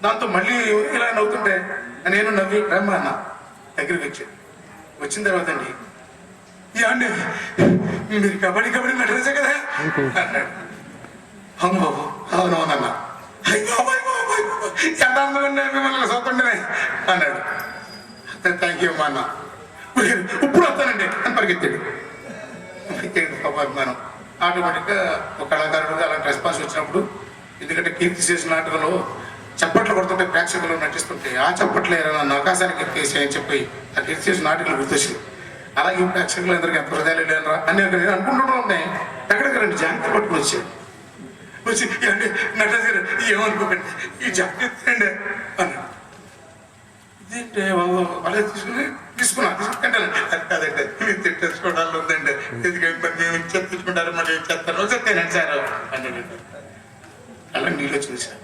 దాంతో మళ్ళీ ఇలా నవ్వుతుంటే నేను నవ్వి రమ్మా అన్న దగ్గరికి వచ్చిన తర్వాత అండి అండి మీరు కబడ్డీ నటరేసే కదా అన్నాడు. అవును బాబు అవునవునన్నా ఎంత అందమైన మిమ్మల్ని సొంతండినే అన్నాడు. థ్యాంక్ యూ అమ్మా అన్న ఇప్పుడు వస్తానండి అని పరిగెత్తాడు. అభిమానం ఆటోమేటిక్గా ఒక కళాకారుడుగా అలాంటి రెస్పాన్స్ వచ్చినప్పుడు, ఎందుకంటే కీర్తి చేసిన నాటకంలో చప్పట్లు కొడుతుంటే ప్రేక్షకులు నటిస్తుంటే ఆ చప్పట్లు నన్ను ఆకాశానికి ఎక్కేసి అని చెప్పి ఆ కీర్తి చేసిన నాటకాలు గుర్తొచ్చింది. అలాగే ప్రేక్షకులు అందరికీ ఎంత హృదయాలు లేనరా అని నేను అనుకుంటుంటే ఎక్కడికి రండి జాగ్రత్త పట్టుకుని వచ్చి అంటే నటరాజు గారు ఏమనుకోకండి ఈ జాగ్రత్త అండి అన్నాడు. ఇదేంటే వాళ్ళే తీసుకున్నాను కాదండి మీరు తిట్టేసుకోవడాలు ఉందండి ఎందుకంటే మేము చెప్పించుకుంటారు మళ్ళీ చెప్తాను చెప్తానండి సార్ అన్నాడు. అలా నీళ్ళు వచ్చింది సార్.